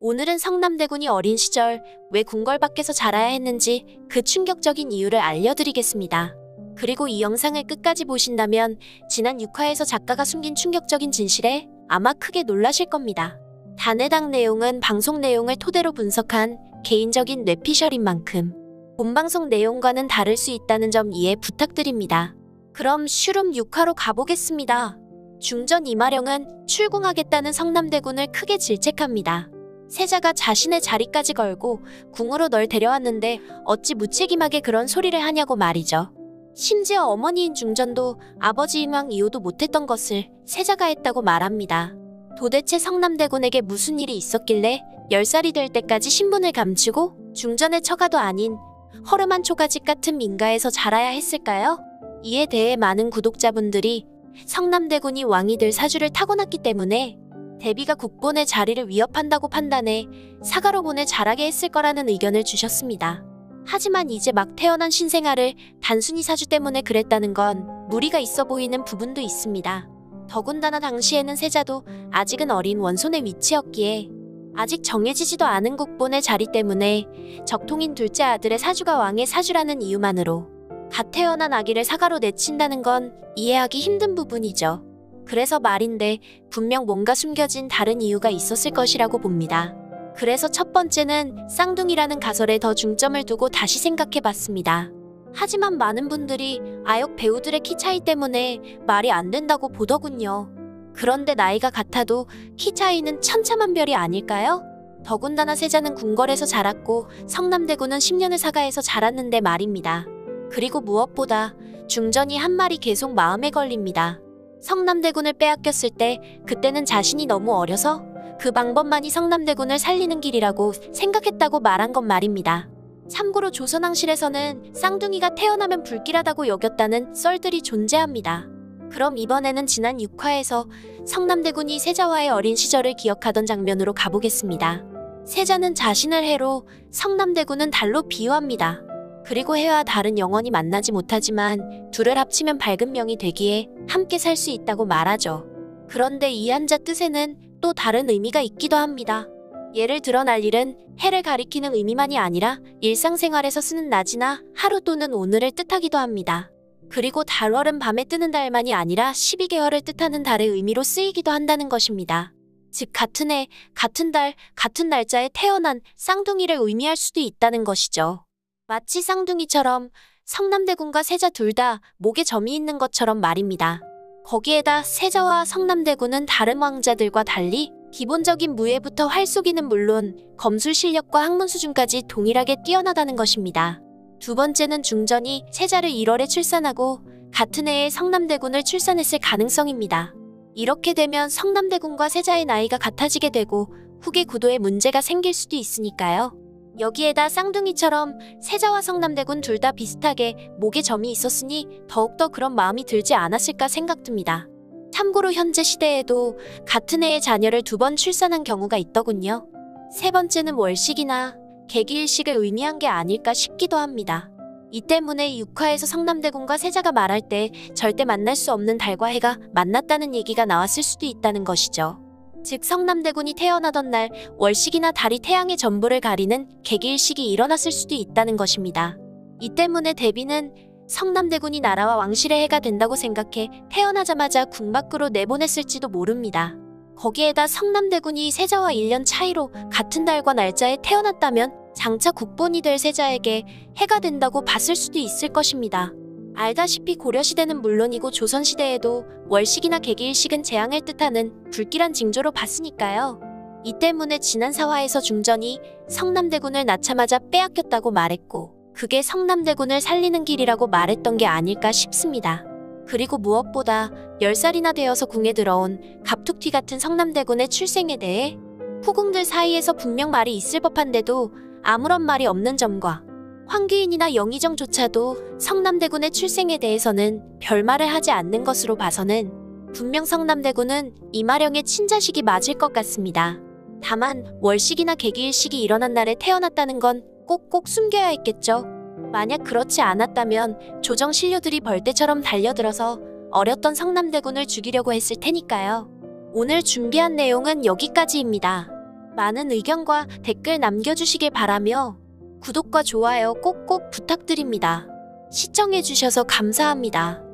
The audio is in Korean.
오늘은 성남대군이 어린 시절 왜 궁궐 밖에서 자라야 했는지 그 충격적인 이유를 알려드리겠습니다. 그리고 이 영상을 끝까지 보신다면 지난 6화에서 작가가 숨긴 충격적인 진실에 아마 크게 놀라실 겁니다. 단 해당 내용은 방송 내용을 토대로 분석한 개인적인 뇌피셜인 만큼 본방송 내용과는 다를 수 있다는 점 이해 부탁드립니다. 그럼 슈룸 6화로 가보겠습니다. 중전 이마령은 출궁하겠다는 성남대군을 크게 질책합니다. 세자가 자신의 자리까지 걸고 궁으로 널 데려왔는데 어찌 무책임하게 그런 소리를 하냐고 말이죠. 심지어 어머니인 중전도 아버지 임왕 이호도 못했던 것을 세자가 했다고 말합니다. 도대체 성남대군에게 무슨 일이 있었길래 10살이 될 때까지 신분을 감추고 중전의 처가도 아닌 허름한 초가집 같은 민가에서 자라야 했을까요? 이에 대해 많은 구독자분들이 성남대군이 왕이 될 사주를 타고났기 때문에 대비가 국본의 자리를 위협한다고 판단해 사가로 보내 자라게 했을 거라는 의견을 주셨습니다. 하지만 이제 막 태어난 신생아를 단순히 사주 때문에 그랬다는 건 무리가 있어 보이는 부분도 있습니다. 더군다나 당시에는 세자도 아직은 어린 원손의 위치였기에 아직 정해지지도 않은 국본의 자리 때문에 적통인 둘째 아들의 사주가 왕의 사주라는 이유만으로 갓 태어난 아기를 사가로 내친다는 건 이해하기 힘든 부분이죠. 그래서 말인데 분명 뭔가 숨겨진 다른 이유가 있었을 것이라고 봅니다. 그래서 첫 번째는 쌍둥이라는 가설에 더 중점을 두고 다시 생각해봤습니다. 하지만 많은 분들이 아역 배우들의 키 차이 때문에 말이 안 된다고 보더군요. 그런데 나이가 같아도 키 차이는 천차만별이 아닐까요? 더군다나 세자는 궁궐에서 자랐고 성남대군은 10년을 사가에서 자랐는데 말입니다. 그리고 무엇보다 중전이 한 말이 계속 마음에 걸립니다. 성남대군을 빼앗겼을 때 그때는 자신이 너무 어려서 그 방법만이 성남대군을 살리는 길이라고 생각했다고 말한 것 말입니다. 참고로 조선왕실에서는 쌍둥이가 태어나면 불길하다고 여겼다는 썰들이 존재합니다. 그럼 이번에는 지난 6화에서 성남대군이 세자와의 어린 시절을 기억하던 장면으로 가보겠습니다. 세자는 자신을 해로, 성남대군은 달로 비유합니다. 그리고 해와 달은 영원히 만나지 못하지만 둘을 합치면 밝은 명이 되기에 함께 살 수 있다고 말하죠. 그런데 이 한자 뜻에는 또 다른 의미가 있기도 합니다. 예를 들어 날일은 해를 가리키는 의미만이 아니라 일상생활에서 쓰는 낮이나 하루 또는 오늘을 뜻하기도 합니다. 그리고 달월은 밤에 뜨는 달만이 아니라 12개월을 뜻하는 달의 의미로 쓰이기도 한다는 것입니다. 즉 같은 해, 같은 달, 같은 날짜에 태어난 쌍둥이를 의미할 수도 있다는 것이죠. 마치 쌍둥이처럼 성남대군과 세자 둘 다 목에 점이 있는 것처럼 말입니다. 거기에다 세자와 성남대군은 다른 왕자들과 달리 기본적인 무예부터 활쏘기는 물론 검술 실력과 학문 수준까지 동일하게 뛰어나다는 것입니다. 두 번째는 중전이 세자를 1월에 출산하고 같은 해에 성남대군을 출산했을 가능성입니다. 이렇게 되면 성남대군과 세자의 나이가 같아지게 되고 후계 구도에 문제가 생길 수도 있으니까요. 여기에다 쌍둥이처럼 세자와 성남대군 둘 다 비슷하게 목에 점이 있었으니 더욱더 그런 마음이 들지 않았을까 생각됩니다. 참고로 현재 시대에도 같은 해에 자녀를 2번 출산한 경우가 있더군요. 세 번째는 월식이나 개기일식을 의미한 게 아닐까 싶기도 합니다. 이 때문에 6화에서 성남대군과 세자가 말할 때 절대 만날 수 없는 달과 해가 만났다는 얘기가 나왔을 수도 있다는 것이죠. 즉 성남대군이 태어나던 날 월식이나 달이 태양의 전부를 가리는 개기일식이 일어났을 수도 있다는 것입니다. 이 때문에 대비는 성남대군이 나라와 왕실의 해가 된다고 생각해 태어나자마자 궁 밖으로 내보냈을지도 모릅니다. 거기에다 성남대군이 세자와 1년 차이로 같은 달과 날짜에 태어났다면 장차 국본이 될 세자에게 해가 된다고 봤을 수도 있을 것입니다. 알다시피 고려시대는 물론이고 조선시대에도 월식이나 개기일식은 재앙을 뜻하는 불길한 징조로 봤으니까요. 이 때문에 지난 4화에서 중전이 성남대군을 낳자마자 빼앗겼다고 말했고 그게 성남대군을 살리는 길이라고 말했던 게 아닐까 싶습니다. 그리고 무엇보다 10살이나 되어서 궁에 들어온 갑툭튀 같은 성남대군의 출생에 대해 후궁들 사이에서 분명 말이 있을 법한데도 아무런 말이 없는 점과 황귀인이나 영의정조차도 성남대군의 출생에 대해서는 별말을 하지 않는 것으로 봐서는 분명 성남대군은 이마령의 친자식이 맞을 것 같습니다. 다만 월식이나 개기일식이 일어난 날에 태어났다는 건 꼭꼭 숨겨야 했겠죠. 만약 그렇지 않았다면 조정신료들이 벌떼처럼 달려들어서 어렸던 성남대군을 죽이려고 했을 테니까요. 오늘 준비한 내용은 여기까지입니다. 많은 의견과 댓글 남겨주시길 바라며 구독과 좋아요 꼭꼭 부탁드립니다. 시청해주셔서 감사합니다.